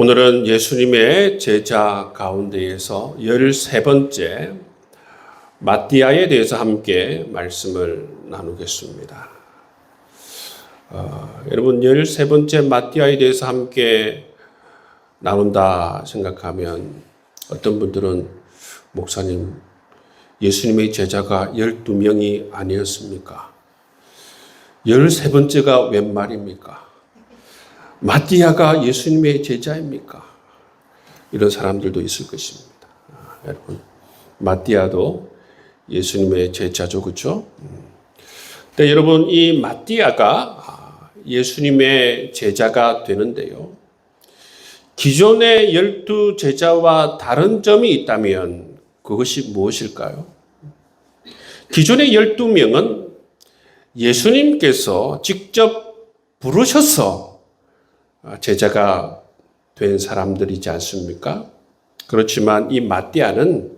오늘은 예수님의 제자 가운데에서 13번째 마띠아에 대해서 함께 말씀을 나누겠습니다. 여러분 13번째 마띠아에 대해서 함께 나눈다 생각하면 어떤 분들은 목사님 예수님의 제자가 12명이 아니었습니까? 13번째가 웬 말입니까? 마띠아가 예수님의 제자입니까? 이런 사람들도 있을 것입니다. 여러분, 마띠아도 예수님의 제자죠, 그렇죠? 근데 여러분, 이 마띠아가 예수님의 제자가 되는데요. 기존의 12제자와 다른 점이 있다면 그것이 무엇일까요? 기존의 12명은 예수님께서 직접 부르셔서 제자가 된 사람들이지 않습니까? 그렇지만 이 마띠아는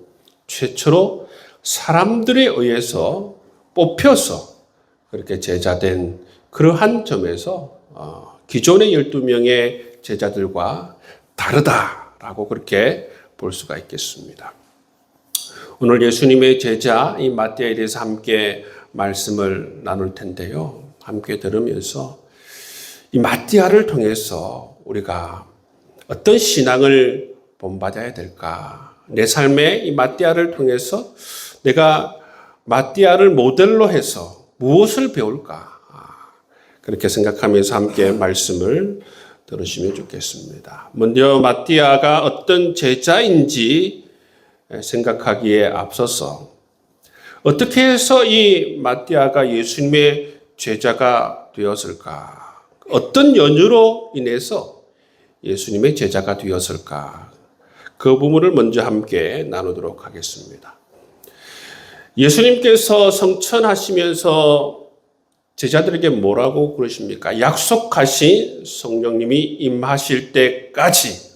최초로 사람들에 의해서 뽑혀서 그렇게 제자된 그러한 점에서 기존의 12명의 제자들과 다르다라고 그렇게 볼 수가 있겠습니다. 오늘 예수님의 제자 이 마띠아에 대해서 함께 말씀을 나눌 텐데요. 함께 들으면서 이 마띠아를 통해서 우리가 어떤 신앙을 본받아야 될까? 내 삶에 이 마띠아를 통해서 내가 마띠아를 모델로 해서 무엇을 배울까? 그렇게 생각하면서 함께 말씀을 들으시면 좋겠습니다. 먼저 마띠아가 어떤 제자인지 생각하기에 앞서서 어떻게 해서 이 마띠아가 예수님의 제자가 되었을까? 어떤 연유로 인해서 예수님의 제자가 되었을까? 그 부분을 먼저 함께 나누도록 하겠습니다. 예수님께서 성천하시면서 제자들에게 뭐라고 그러십니까? 약속하신 성령님이 임하실 때까지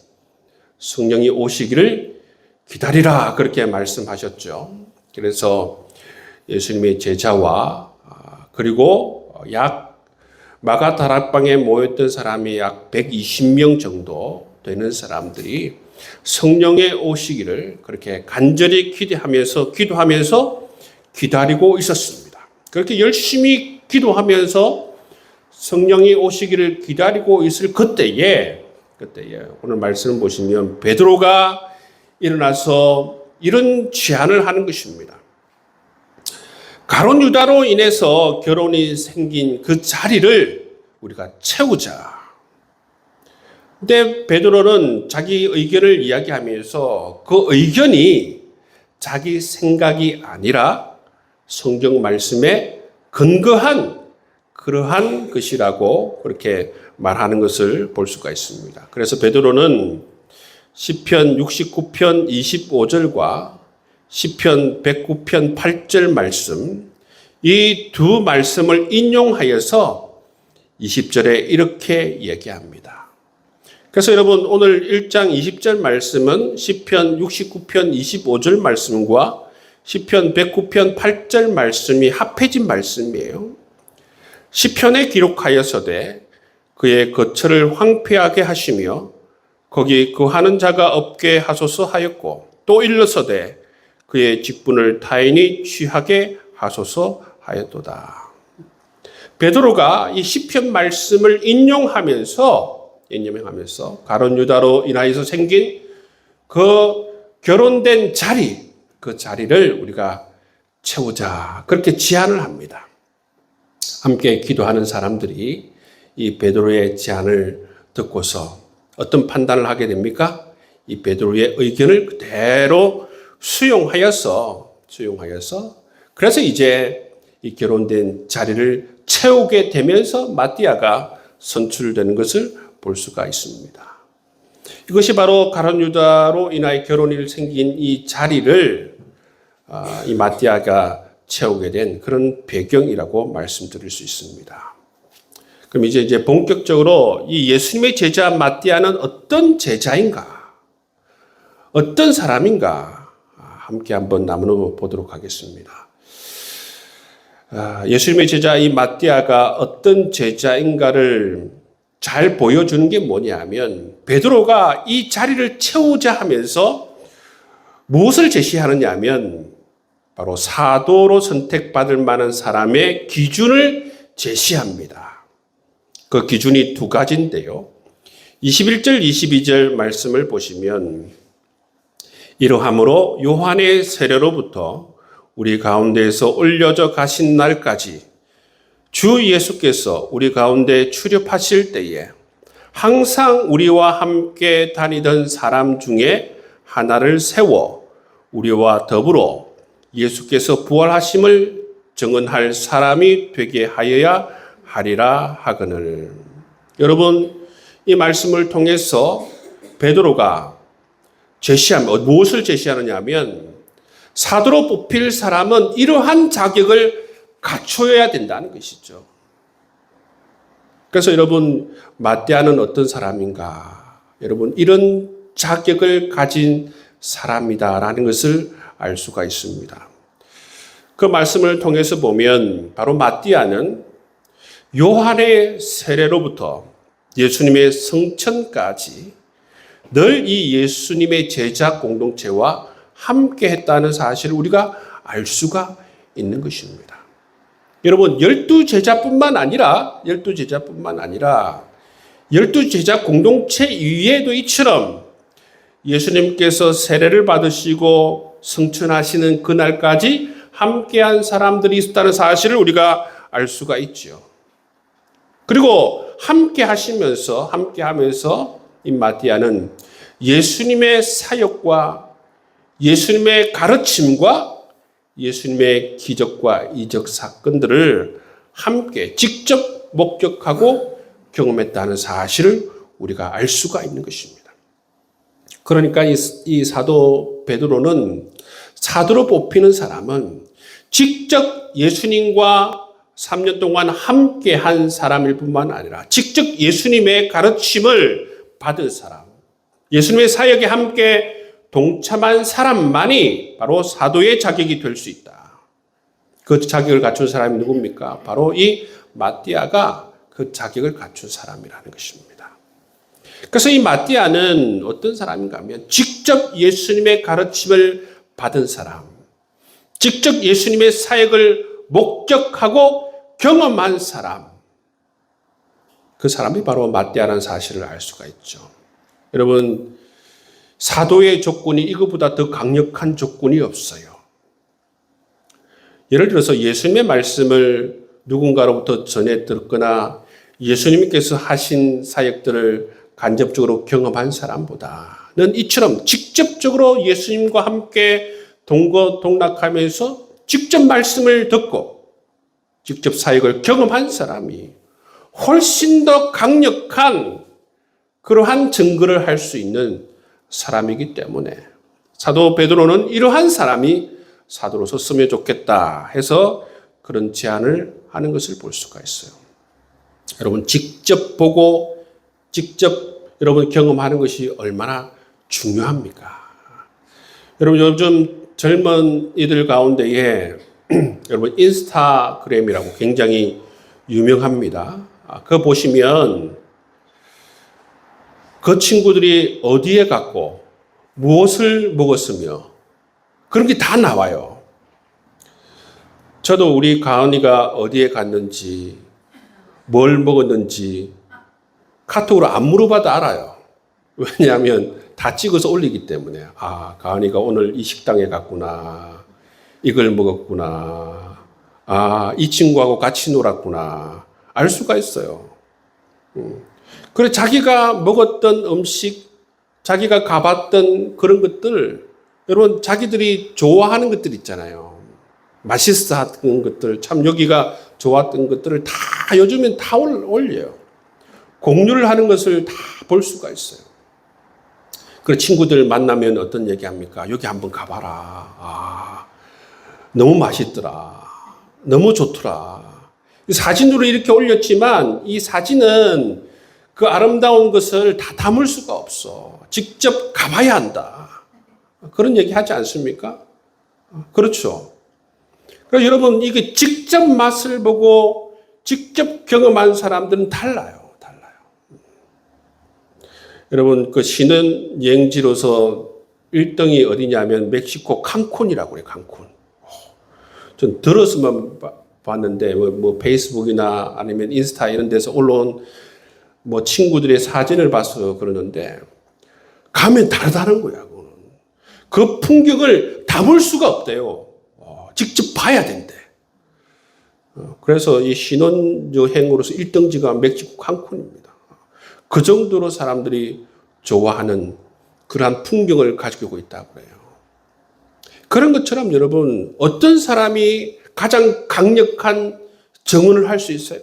성령이 오시기를 기다리라 그렇게 말씀하셨죠. 그래서 예수님의 제자와 그리고 마가 다락방에 모였던 사람이 약 120명 정도 되는 사람들이 성령의 오시기를 그렇게 간절히 기도하면서 기다리고 있었습니다. 그렇게 열심히 기도하면서 성령이 오시기를 기다리고 있을 그때에 오늘 말씀을 보시면 베드로가 일어나서 이런 제안을 하는 것입니다. 가룟 유다로 인해서 결혼이 생긴 그 자리를 우리가 채우자. 근데 베드로는 자기 의견을 이야기하면서 그 의견이 자기 생각이 아니라 성경 말씀에 근거한 그러한 것이라고 그렇게 말하는 것을 볼 수가 있습니다. 그래서 베드로는 시편 69편 25절과 시편 109편 8절 말씀, 이 두 말씀을 인용하여서 20절에 이렇게 얘기합니다. 그래서 여러분 오늘 1장 20절 말씀은 시편 69편 25절 말씀과 시편 109편 8절 말씀이 합해진 말씀이에요. 시편에 기록하여서되 그의 거처를 황폐하게 하시며 거기 거하는 자가 없게 하소서 하였고 또 일러서되 그의 직분을 타인이 취하게 하소서 하였도다. 베드로가 이 시편 말씀을 인용하면서 가룟 유다로 인하여서 생긴 그 결혼된 자리, 그 자리를 우리가 채우자. 그렇게 제안을 합니다. 함께 기도하는 사람들이 이 베드로의 제안을 듣고서 어떤 판단을 하게 됩니까? 이 베드로의 의견을 그대로 수용하여서 그래서 이제 이 결혼된 자리를 채우게 되면서 마띠아가 선출되는 것을 볼 수가 있습니다. 이것이 바로 가룟 유다로 인하여 결혼이 생긴 이 자리를 이 마띠아가 채우게 된 그런 배경이라고 말씀드릴 수 있습니다. 그럼 이제 본격적으로 이 예수님의 제자 마띠아는 어떤 제자인가? 어떤 사람인가? 함께 한번 나누어 보도록 하겠습니다. 예수님의 제자 이 마띠아가 어떤 제자인가를 잘 보여주는 게 뭐냐면 베드로가 이 자리를 채우자 하면서 무엇을 제시하느냐 하면 바로 사도로 선택받을 만한 사람의 기준을 제시합니다. 그 기준이 두 가지인데요. 21절, 22절 말씀을 보시면 이러함으로 요한의 세례로부터 우리 가운데에서 올려져 가신 날까지 주 예수께서 우리 가운데 출입하실 때에 항상 우리와 함께 다니던 사람 중에 하나를 세워 우리와 더불어 예수께서 부활하심을 증언할 사람이 되게 하여야 하리라 하거늘. 여러분, 이 말씀을 통해서 베드로가 무엇을 제시하느냐 하면 사도로 뽑힐 사람은 이러한 자격을 갖춰야 된다는 것이죠. 그래서 여러분, 마띠아는 어떤 사람인가? 여러분, 이런 자격을 가진 사람이다라는 것을 알 수가 있습니다. 그 말씀을 통해서 보면 바로 마띠아는 요한의 세례로부터 예수님의 성천까지 늘 이 예수님의 제자 공동체와 함께 했다는 사실을 우리가 알 수가 있는 것입니다. 여러분, 12제자뿐만 아니라 12제자 공동체 이외에도 이처럼 예수님께서 세례를 받으시고 성천하시는 그날까지 함께한 사람들이 있었다는 사실을 우리가 알 수가 있죠. 그리고 함께하면서 이 마띠아는 예수님의 사역과 예수님의 가르침과 예수님의 기적과 이적 사건들을 함께 직접 목격하고 경험했다는 사실을 우리가 알 수가 있는 것입니다. 그러니까 이 사도 베드로는 사도로 뽑히는 사람은 직접 예수님과 3년 동안 함께 한 사람일 뿐만 아니라 직접 예수님의 가르침을 받은 사람, 예수님의 사역에 함께 동참한 사람만이 바로 사도의 자격이 될 수 있다. 그 자격을 갖춘 사람이 누굽니까? 바로 이 마띠아가 그 자격을 갖춘 사람이라는 것입니다. 그래서 이 마띠아는 어떤 사람인가 하면 직접 예수님의 가르침을 받은 사람, 직접 예수님의 사역을 목격하고 경험한 사람, 그 사람이 바로 마띠아라는 사실을 알 수가 있죠. 여러분, 사도의 조건이 이것보다 더 강력한 조건이 없어요. 예를 들어서 예수님의 말씀을 누군가로부터 전해 들었거나 예수님께서 하신 사역들을 간접적으로 경험한 사람보다는 이처럼 직접적으로 예수님과 함께 동거동락하면서 직접 말씀을 듣고 직접 사역을 경험한 사람이 훨씬 더 강력한 그러한 증거를 할 수 있는 사람이기 때문에 사도 베드로는 이러한 사람이 사도로서 쓰면 좋겠다 해서 그런 제안을 하는 것을 볼 수가 있어요. 여러분, 직접 보고 직접 여러분 경험하는 것이 얼마나 중요합니까? 여러분, 요즘 젊은 이들 가운데에 여러분 인스타그램이라고 굉장히 유명합니다. 그거 보시면 그 친구들이 어디에 갔고 무엇을 먹었으며 그런 게 다 나와요. 저도 우리 가은이가 어디에 갔는지 뭘 먹었는지 카톡으로 안 물어봐도 알아요. 왜냐하면 다 찍어서 올리기 때문에 가은이가 오늘 이 식당에 갔구나, 이걸 먹었구나, 이 친구하고 같이 놀았구나 알 수가 있어요. 그래 자기가 먹었던 음식, 자기가 가봤던 그런 것들, 여러분 자기들이 좋아하는 것들 있잖아요. 맛있었던 것들, 참 여기가 좋았던 것들을 다 요즘엔 다 올려요. 공유를 하는 것을 다 볼 수가 있어요. 그래 친구들 만나면 어떤 얘기합니까? 여기 한번 가봐라. 너무 맛있더라. 너무 좋더라. 사진으로 이렇게 올렸지만 이 사진은 그 아름다운 것을 다 담을 수가 없어. 직접 가봐야 한다. 그런 얘기 하지 않습니까? 그렇죠. 그래서 여러분, 이게 직접 맛을 보고 직접 경험한 사람들은 달라요. 여러분, 그 신혼여행지로서 1등이 어디냐면 멕시코 칸쿤이라고 그래요, 칸쿤. 전 들어서만 봤는데, 뭐 페이스북이나 아니면 인스타 이런 데서 올라온 뭐 친구들의 사진을 봐서 그러는데, 가면 다르다는 거야, 그거는. 그 풍경을 담을 수가 없대요. 직접 봐야 된대. 그래서 이 신혼여행으로서 1등지가 멕시코 칸쿤입니다. 그 정도로 사람들이 좋아하는 그러한 풍경을 가지고 있다고 해요. 그런 것처럼 여러분, 어떤 사람이 가장 강력한 증언을 할 수 있어요?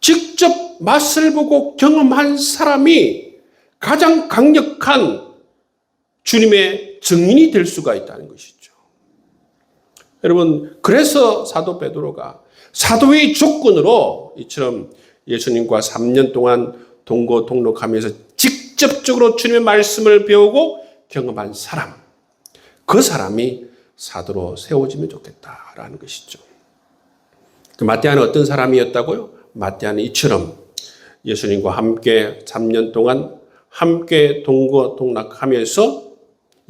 직접 맛을 보고 경험한 사람이 가장 강력한 주님의 증인이 될 수가 있다는 것이죠. 여러분, 그래서 사도 베드로가 사도의 조건으로 이처럼 예수님과 3년 동안 동거동록하면서 직접적으로 주님의 말씀을 배우고 경험한 사람, 그 사람이 사도로 세워지면 좋겠다라는 것이죠. 그 마태아는 어떤 사람이었다고요? 마태아는 이처럼 예수님과 함께 3년 동안 함께 동거동락하면서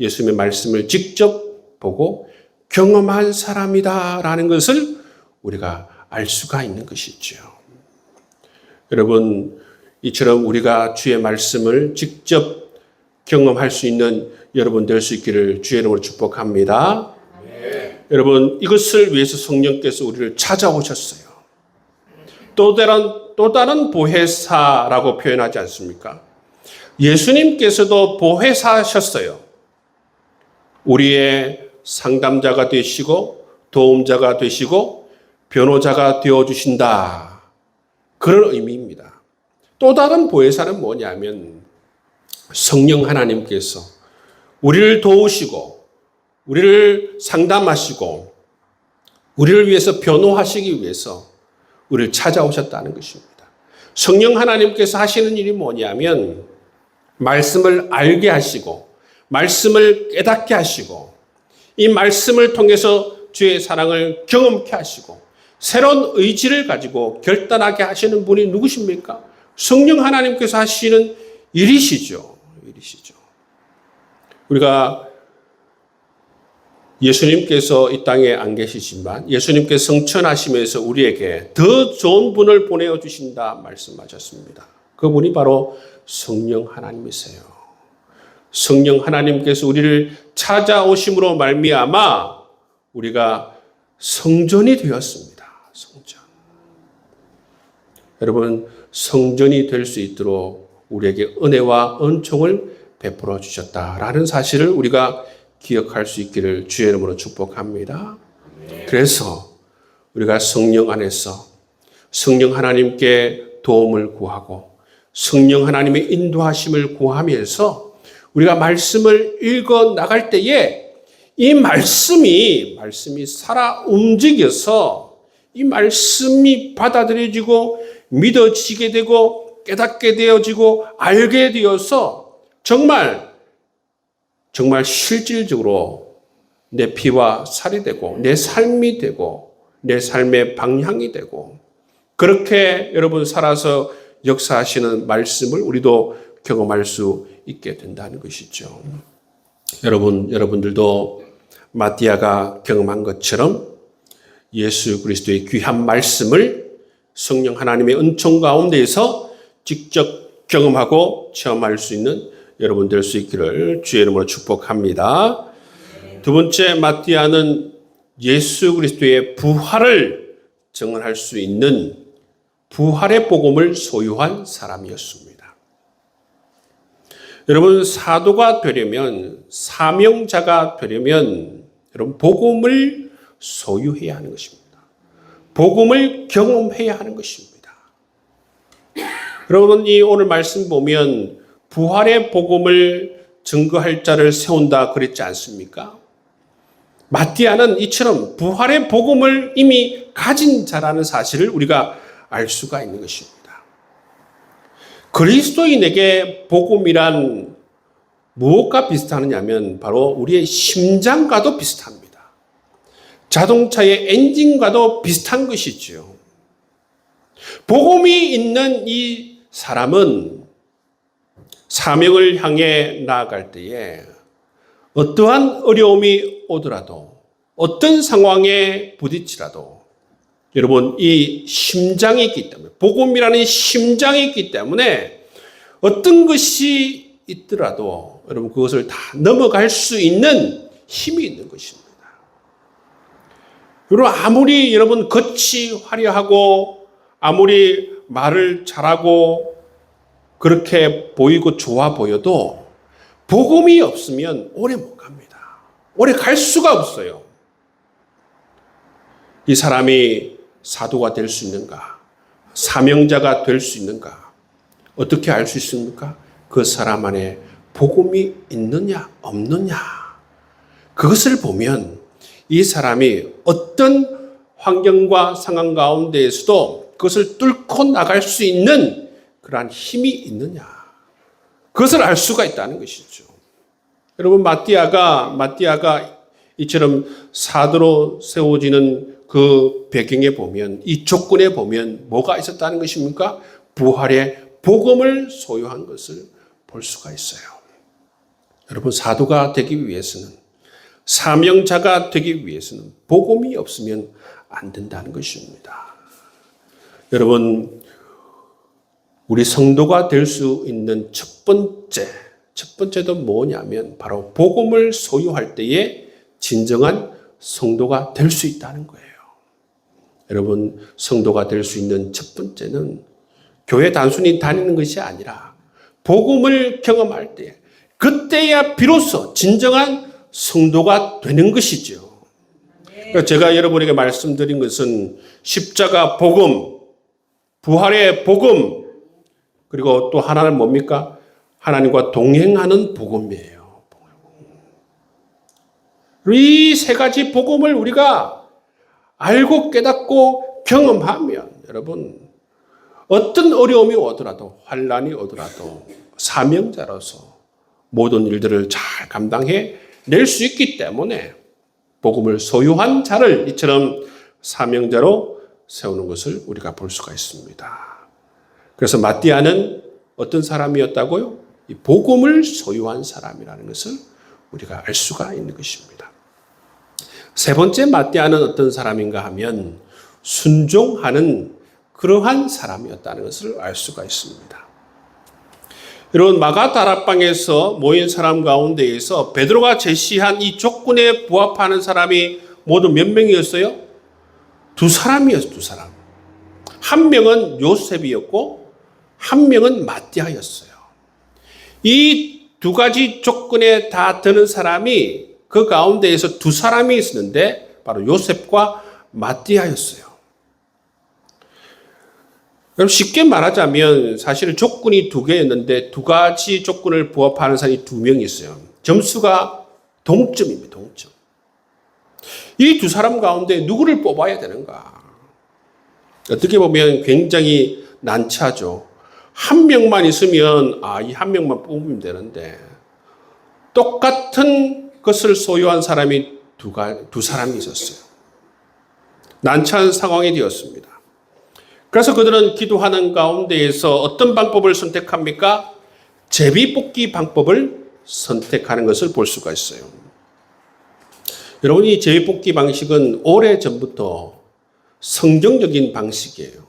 예수님의 말씀을 직접 보고 경험한 사람이다라는 것을 우리가 알 수가 있는 것이죠. 여러분, 이처럼 우리가 주의 말씀을 직접 경험할 수 있는 여러분 될 수 있기를 주의 이름으로 축복합니다. 네. 여러분, 이것을 위해서 성령께서 우리를 찾아오셨어요. 또 다른 보혜사라고 표현하지 않습니까? 예수님께서도 보혜사셨어요. 우리의 상담자가 되시고 도움자가 되시고 변호자가 되어주신다. 그런 의미입니다. 또 다른 보혜사는 뭐냐면 성령 하나님께서 우리를 도우시고 우리를 상담하시고 우리를 위해서 변호하시기 위해서 우리를 찾아오셨다는 것입니다. 성령 하나님께서 하시는 일이 뭐냐면 말씀을 알게 하시고 말씀을 깨닫게 하시고 이 말씀을 통해서 주의 사랑을 경험케 하시고 새로운 의지를 가지고 결단하게 하시는 분이 누구십니까? 성령 하나님께서 하시는 일이시죠. 우리가 예수님께서 이 땅에 안 계시지만 예수님께서 성천하시면서 우리에게 더 좋은 분을 보내어 주신다 말씀하셨습니다. 그분이 바로 성령 하나님이세요. 성령 하나님께서 우리를 찾아오심으로 말미암아 우리가 성전이 되었습니다. 성전. 여러분, 성전이 될 수 있도록 우리에게 은혜와 은총을 베풀어 주셨다라는 사실을 우리가 기억할 수 있기를 주의 이름으로 축복합니다. 그래서 우리가 성령 안에서 성령 하나님께 도움을 구하고 성령 하나님의 인도하심을 구하면서 우리가 말씀을 읽어 나갈 때에 이 말씀이 살아 움직여서 이 말씀이 받아들여지고 믿어지게 되고 깨닫게 되어지고 알게 되어서 정말 실질적으로 내 피와 살이 되고 내 삶이 되고 내 삶의 방향이 되고 그렇게 여러분 살아서 역사하시는 말씀을 우리도 경험할 수 있게 된다는 것이죠. 여러분들도 마띠아가 경험한 것처럼 예수 그리스도의 귀한 말씀을 성령 하나님의 은총 가운데에서 직접 경험하고 체험할 수 있는 여러분 될 수 있기를 주의 이름으로 축복합니다. 두 번째, 마띠아는 예수 그리스도의 부활을 증언할 수 있는 부활의 복음을 소유한 사람이었습니다. 여러분, 사도가 되려면, 사명자가 되려면 여러분 복음을 소유해야 하는 것입니다. 복음을 경험해야 하는 것입니다. 여러분, 이 오늘 말씀 보면 부활의 복음을 증거할 자를 세운다 그랬지 않습니까? 마띠아는 이처럼 부활의 복음을 이미 가진 자라는 사실을 우리가 알 수가 있는 것입니다. 그리스도인에게 복음이란 무엇과 비슷하느냐면 바로 우리의 심장과도 비슷합니다. 자동차의 엔진과도 비슷한 것이죠. 복음이 있는 이 사람은 사명을 향해 나아갈 때에 어떠한 어려움이 오더라도 어떤 상황에 부딪히라도 여러분 이 심장이 있기 때문에 복음이라는 심장이 있기 때문에 어떤 것이 있더라도 여러분 그것을 다 넘어갈 수 있는 힘이 있는 것입니다. 여러분 아무리 여러분 겉이 화려하고 아무리 말을 잘하고 그렇게 보이고 좋아 보여도 복음이 없으면 오래 못 갑니다. 오래 갈 수가 없어요. 이 사람이 사도가 될 수 있는가? 사명자가 될 수 있는가? 어떻게 알 수 있습니까? 그 사람 안에 복음이 있느냐 없느냐 그것을 보면 이 사람이 어떤 환경과 상황 가운데에서도 그것을 뚫고 나갈 수 있는 그러한 힘이 있느냐 그것을 알 수가 있다는 것이죠. 여러분 마띠아가 이처럼 사도로 세워지는 그 배경에 보면 이 조건에 보면 뭐가 있었다는 것입니까? 부활의 복음을 소유한 것을 볼 수가 있어요. 여러분 사도가 되기 위해서는 사명자가 되기 위해서는 복음이 없으면 안 된다는 것입니다. 여러분 우리 성도가 될 수 있는 첫 번째도 뭐냐면 바로 복음을 소유할 때에 진정한 성도가 될 수 있다는 거예요. 여러분 성도가 될 수 있는 첫 번째는 교회 단순히 다니는 것이 아니라 복음을 경험할 때 그때야 비로소 진정한 성도가 되는 것이죠. 그러니까 제가 여러분에게 말씀드린 것은 십자가 복음, 부활의 복음, 그리고 또 하나는 뭡니까? 하나님과 동행하는 복음이에요. 이 세 가지 복음을 우리가 알고 깨닫고 경험하면 여러분 어떤 어려움이 오더라도 환난이 오더라도 사명자로서 모든 일들을 잘 감당해 낼 수 있기 때문에 복음을 소유한 자를 이처럼 사명자로 세우는 것을 우리가 볼 수가 있습니다. 그래서 마띠아는 어떤 사람이었다고요? 이 복음을 소유한 사람이라는 것을 우리가 알 수가 있는 것입니다. 세 번째 마띠아는 어떤 사람인가 하면 순종하는 그러한 사람이었다는 것을 알 수가 있습니다. 여러분 마가 다락방에서 모인 사람 가운데에서 베드로가 제시한 이 조건에 부합하는 사람이 모두 몇 명이었어요? 두 사람이었어요. 두 사람. 한 명은 요셉이었고 한 명은 마띠아였어요. 이 두 가지 조건에 다 드는 사람이 그 가운데에서 두 사람이 있었는데 바로 요셉과 마띠아였어요. 그럼 쉽게 말하자면 사실 조건이 두 개였는데 두 가지 조건을 부합하는 사람이 두 명이 있어요. 점수가 동점입니다. 동점. 이 두 사람 가운데 누구를 뽑아야 되는가? 어떻게 보면 굉장히 난처하죠. 한 명만 있으면 이 한 명만 뽑으면 되는데 똑같은 것을 소유한 사람이 두 사람이 있었어요. 난처한 상황이 되었습니다. 그래서 그들은 기도하는 가운데에서 어떤 방법을 선택합니까? 제비뽑기 방법을 선택하는 것을 볼 수가 있어요. 여러분 이 제비뽑기 방식은 오래전부터 성경적인 방식이에요.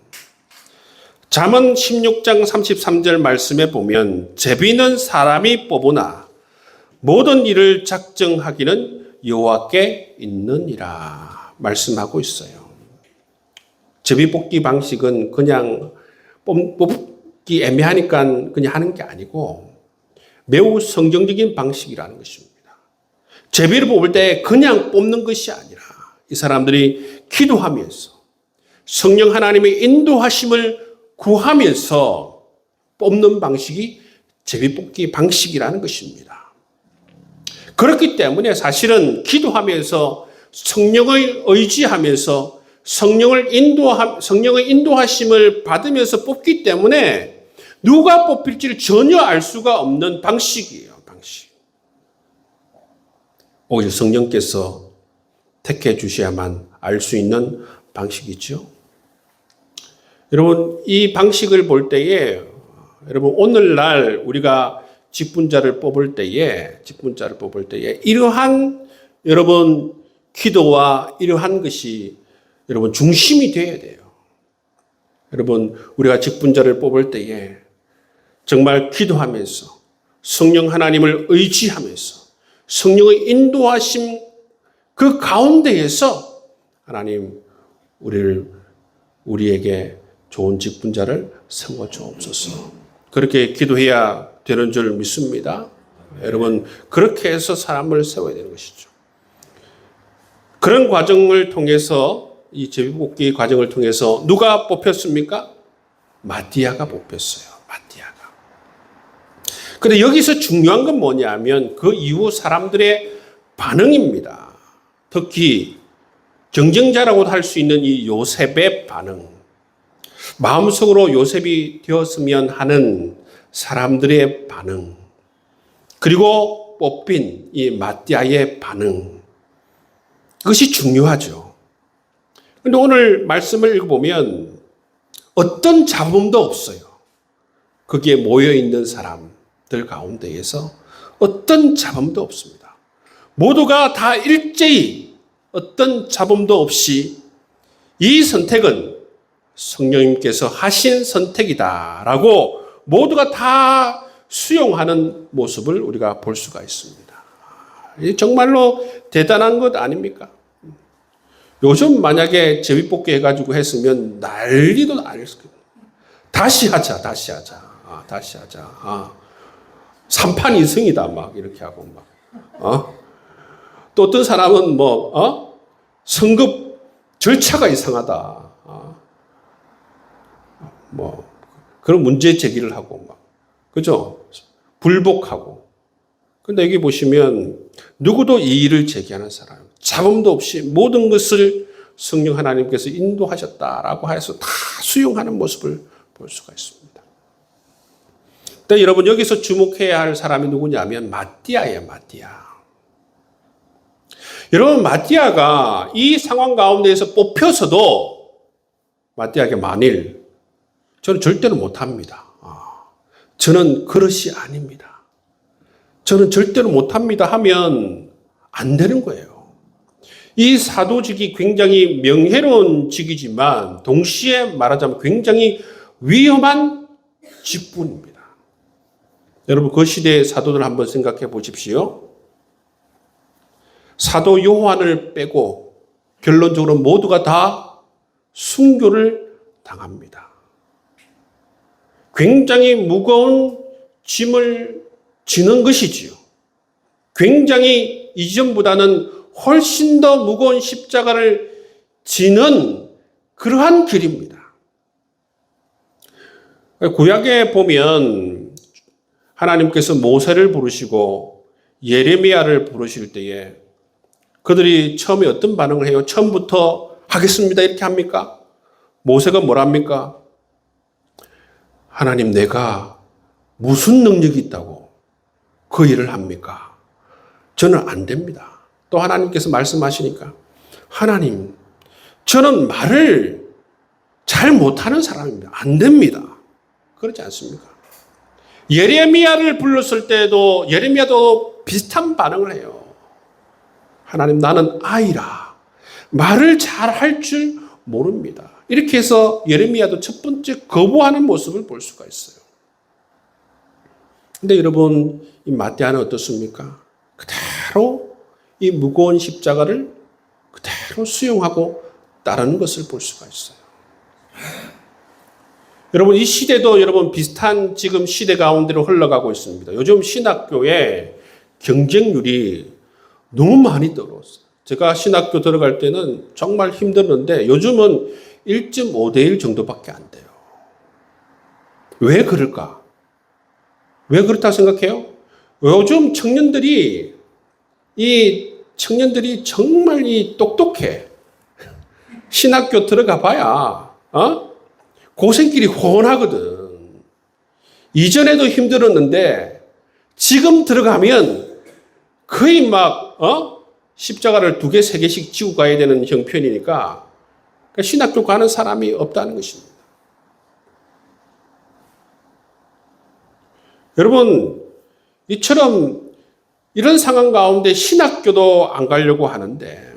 잠언 16장 33절 말씀에 보면 제비는 사람이 뽑으나 모든 일을 작정하기는 여호와께 있느니라 말씀하고 있어요. 제비뽑기 방식은 그냥 뽑기 애매하니까 그냥 하는 게 아니고 매우 성경적인 방식이라는 것입니다. 제비를 뽑을 때 그냥 뽑는 것이 아니라 이 사람들이 기도하면서 성령 하나님의 인도하심을 구하면서 뽑는 방식이 제비뽑기 방식이라는 것입니다. 그렇기 때문에 사실은 기도하면서 성령을 의지하면서 성령의 인도하심을 받으면서 뽑기 때문에 누가 뽑힐지를 전혀 알 수가 없는 방식이에요. 방식. 오히려 성령께서 택해 주셔야만 알 수 있는 방식이죠. 여러분 이 방식을 볼 때에 여러분 오늘날 우리가 직분자를 뽑을 때에 이러한 여러분 기도와 이러한 것이 여러분 중심이 되어야 돼요. 여러분 우리가 직분자를 뽑을 때에 정말 기도하면서 성령 하나님을 의지하면서 성령의 인도하심 그 가운데에서 하나님 우리에게 좋은 직분자를 세워 주옵소서. 그렇게 기도해야 되는 줄 믿습니다. 여러분 그렇게 해서 사람을 세워야 되는 것이죠. 그런 과정을 통해서 이 제비뽑기 과정을 통해서 누가 뽑혔습니까? 마띠아가 뽑혔어요. 마띠아가. 그런데 여기서 중요한 건 뭐냐면 그 이후 사람들의 반응입니다. 특히 경쟁자라고도 할 수 있는 이 요셉의 반응. 마음속으로 요셉이 되었으면 하는 사람들의 반응. 그리고 뽑힌 이 마띠아의 반응. 그것이 중요하죠. 그런데 오늘 말씀을 읽어보면 어떤 잡음도 없어요. 거기에 모여있는 사람들 가운데에서 어떤 잡음도 없습니다. 모두가 다 일제히 어떤 잡음도 없이 이 선택은 성령님께서 하신 선택이다라고 모두가 다 수용하는 모습을 우리가 볼 수가 있습니다. 정말로 대단한 것 아닙니까? 요즘 만약에 제비뽑기 해가지고 했으면 난리도 아니었을 거예요. 다시 하자. 3판 2승이다. 막 이렇게 하고 또 어떤 사람은 성급 절차가 이상하다. 그런 문제 제기를 하고 그죠? 불복하고. 근데 여기 보시면 누구도 이의를 제기하는 사람, 잡음도 없이 모든 것을 성령 하나님께서 인도하셨다라고 해서 다 수용하는 모습을 볼 수가 있습니다. 근데 여러분 여기서 주목해야 할 사람이 누구냐면 마띠아예요. 마띠아. 여러분 마띠아가 이 상황 가운데에서 뽑혀서도 마띠아에게 만일 저는 절대로 못합니다. 저는 그릇이 아닙니다. 저는 절대로 못합니다 하면 안 되는 거예요. 이 사도직이 굉장히 명예로운 직이지만 동시에 말하자면 굉장히 위험한 직분입니다. 여러분 그 시대의 사도들 한번 생각해 보십시오. 사도 요한을 빼고 결론적으로 모두가 다 순교를 당합니다. 굉장히 무거운 짐을 지는 것이지요. 굉장히 이전보다는 훨씬 더 무거운 십자가를 지는 그러한 길입니다. 구약에 보면 하나님께서 모세를 부르시고 예레미야를 부르실 때에 그들이 처음에 어떤 반응을 해요? 처음부터 하겠습니다 이렇게 합니까? 모세가 뭐랍니까? 하나님 내가 무슨 능력이 있다고 그 일을 합니까? 저는 안 됩니다. 또 하나님께서 말씀하시니까 하나님 저는 말을 잘 못하는 사람입니다. 안 됩니다. 그렇지 않습니까? 예레미야를 불렀을 때도 예레미야도 비슷한 반응을 해요. 하나님 나는 아이라 말을 잘 할 줄 모릅니다. 이렇게 해서 예레미야도 첫 번째 거부하는 모습을 볼 수가 있어요. 근데 여러분 이 마띠아는 어떻습니까? 그대로 이 무거운 십자가를 그대로 수용하고 따르는 것을 볼 수가 있어요. 여러분 이 시대도 여러분 비슷한 지금 시대 가운데로 흘러가고 있습니다. 요즘 신학교에 경쟁률이 너무 많이 떨어졌어요. 제가 신학교 들어갈 때는 정말 힘들었는데 요즘은 1.5대 1 정도밖에 안 돼요. 왜 그럴까? 왜 그렇다고 생각해요? 요즘 청년들이 정말 똑똑해. 신학교 들어가 봐야 고생길이 훤하거든. 이전에도 힘들었는데 지금 들어가면 거의 십자가를 2개, 3개씩 지고 가야 되는 형편이니까 신학교 가는 사람이 없다는 것입니다. 여러분 이처럼 이런 상황 가운데 신학교도 안 가려고 하는데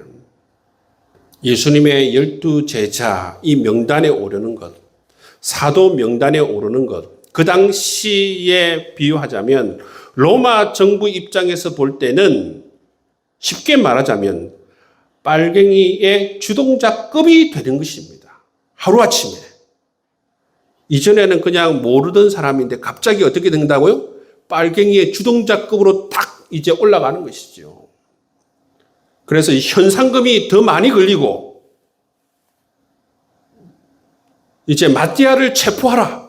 예수님의 12제자 이 명단에 오르는 것, 사도 명단에 오르는 것, 그 당시에 비유하자면 로마 정부 입장에서 볼 때는 쉽게 말하자면 빨갱이의 주동자급이 되는 것입니다. 하루아침에. 이전에는 그냥 모르던 사람인데 갑자기 어떻게 된다고요? 빨갱이의 주동자급으로 딱 이제 올라가는 것이죠. 그래서 현상금이 더 많이 걸리고 이제 마띠아를 체포하라.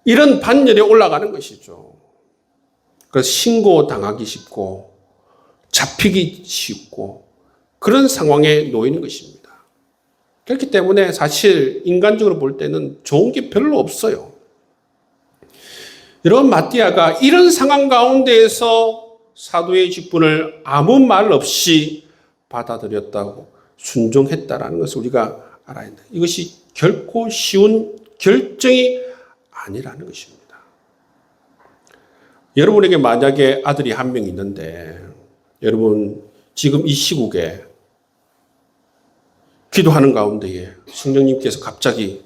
이런 반열에 올라가는 것이죠. 그래서 신고당하기 쉽고 잡히기 쉽고 그런 상황에 놓이는 것입니다. 그렇기 때문에 사실 인간적으로 볼 때는 좋은 게 별로 없어요. 여러분, 마띠아가 이런 상황 가운데에서 사도의 직분을 아무 말 없이 받아들였다고 순종했다라는 것을 우리가 알아야 합니다. 이것이 결코 쉬운 결정이 아니라는 것입니다. 여러분에게 만약에 아들이 한 명 있는데 여러분 지금 이 시국에 기도하는 가운데에 성령님께서 갑자기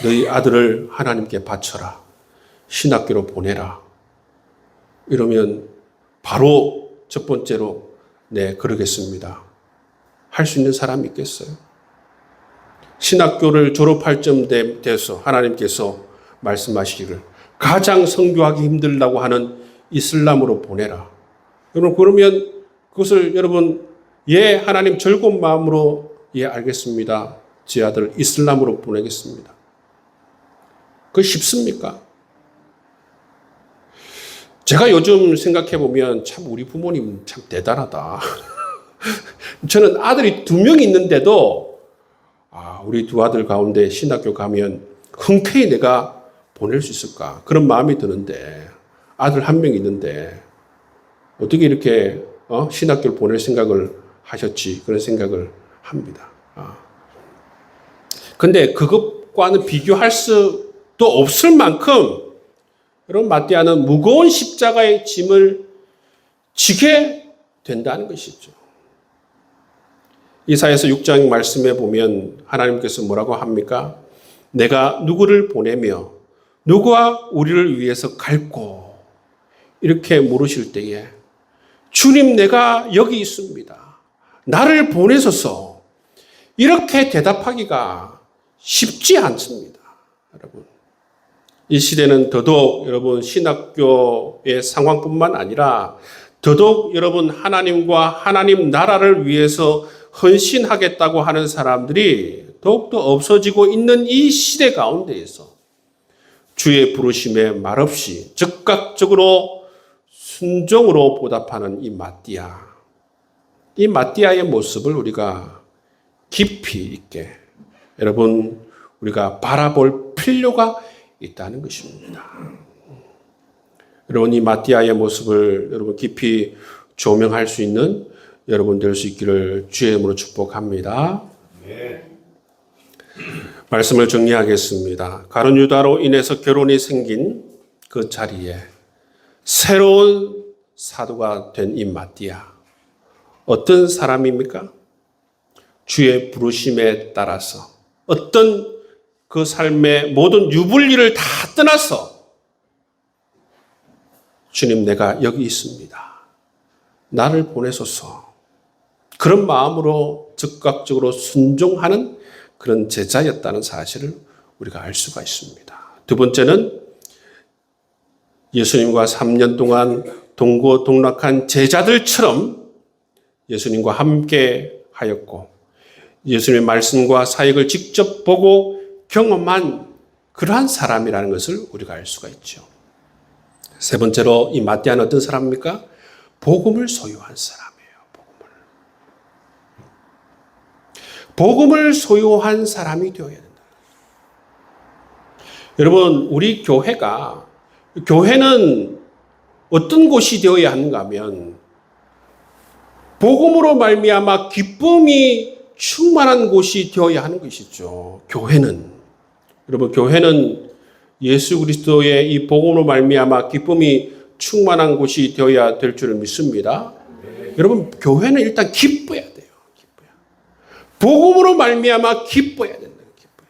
너희 아들을 하나님께 바쳐라. 신학교로 보내라. 이러면 바로 첫 번째로 네, 그러겠습니다. 할 수 있는 사람이 있겠어요? 신학교를 졸업할 쯤 돼서 하나님께서 말씀하시기를 가장 선교하기 힘들다고 하는 이슬람으로 보내라. 여러분 그러면 그것을 여러분 예 하나님 즐거운 마음으로 예 알겠습니다. 제 아들 이슬람으로 보내겠습니다. 그거 쉽습니까? 제가 요즘 생각해 보면 참 우리 부모님 참 대단하다. 저는 아들이 2명 있는데도 우리 2 아들 가운데 신학교 가면 흔쾌히 내가 보낼 수 있을까 그런 마음이 드는데 아들 1명 있는데 어떻게 이렇게 신학교를 보낼 생각을 하셨지 그런 생각을 합니다. 근데 그것과는 비교할 수도 없을 만큼 여러분 마띠아는 무거운 십자가의 짐을 지게 된다는 것이죠. 이사야서 6장 말씀에 보면 하나님께서 뭐라고 합니까? 내가 누구를 보내며 누구와 우리를 위해서 갈고 이렇게 물으실 때에 주님 내가 여기 있습니다. 나를 보내소서 이렇게 대답하기가 쉽지 않습니다. 여러분 이 시대는 더더욱 여러분 신학교의 상황뿐만 아니라 더더욱 여러분 하나님과 하나님 나라를 위해서 헌신하겠다고 하는 사람들이 더욱더 없어지고 있는 이 시대 가운데에서 주의 부르심에 말없이 즉각적으로 순종으로 보답하는 이 마띠아의 모습을 우리가 깊이 있게 여러분 우리가 바라볼 필요가 있다는 것입니다. 여러분 이 마띠아의 모습을 여러분 깊이 조명할 수 있는 여러분 될 수 있기를 주의 이름으로 축복합니다. 말씀을 정리하겠습니다. 가룟 유다로 인해서 결혼이 생긴 그 자리에 새로운 사도가 된 이 마띠아 어떤 사람입니까? 주의 부르심에 따라서 어떤 그 삶의 모든 유불리를 다 떠나서 주님 내가 여기 있습니다. 나를 보내소서. 그런 마음으로 즉각적으로 순종하는 그런 제자였다는 사실을 우리가 알 수가 있습니다. 두 번째는 예수님과 3년 동안 동고동락한 제자들처럼 예수님과 함께 하였고 예수님의 말씀과 사역을 직접 보고 경험한 그러한 사람이라는 것을 우리가 알 수가 있죠. 세 번째로 이 마띠아는 어떤 사람입니까? 복음을 소유한 사람이에요. 복음을 소유한 사람이 되어야 된다. 여러분 우리 교회는 어떤 곳이 되어야 하는가 하면 복음으로 말미암아 기쁨이 충만한 곳이 되어야 하는 것이죠. 교회는 여러분 교회는 예수 그리스도의 이 복음으로 말미암아 기쁨이 충만한 곳이 되어야 될 줄을 믿습니다. 여러분, 교회는 일단 기뻐야 돼요. 기뻐야. 복음으로 말미암아 기뻐야 된다. 기뻐야.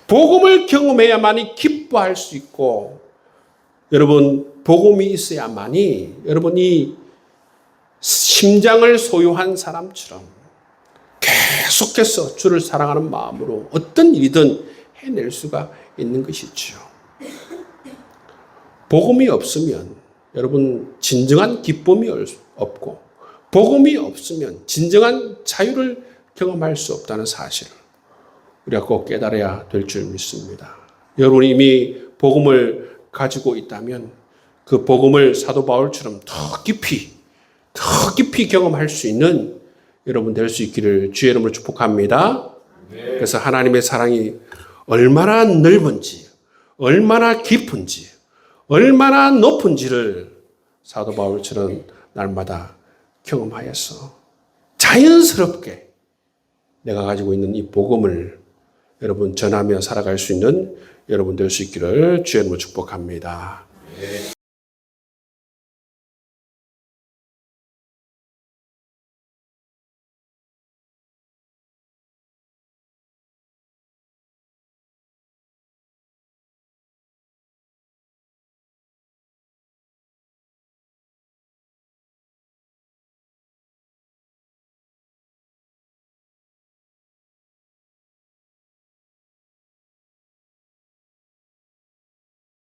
복음을 경험해야만이 기뻐할 수 있고, 여러분, 복음이 있어야만이 여러분이 심장을 소유한 사람처럼 계속해서 주를 사랑하는 마음으로 어떤 일이든 해낼 수가 있는 것이죠. 복음이 없으면 여러분 진정한 기쁨이 없고, 복음이 없으면 진정한 자유를 경험할 수 없다는 사실을 우리가 꼭 깨달아야 될 줄 믿습니다. 여러분이 이미 복음을 가지고 있다면 그 복음을 사도 바울처럼 더 깊이 경험할 수 있는 여러분 될 수 있기를 주의 이름으로 축복합니다. 그래서 하나님의 사랑이 얼마나 넓은지, 얼마나 깊은지, 얼마나 높은지를 사도 바울처럼 날마다 경험하여서 자연스럽게 내가 가지고 있는 이 복음을 여러분 전하며 살아갈 수 있는 여러분 될 수 있기를 주의 이름으로 축복합니다.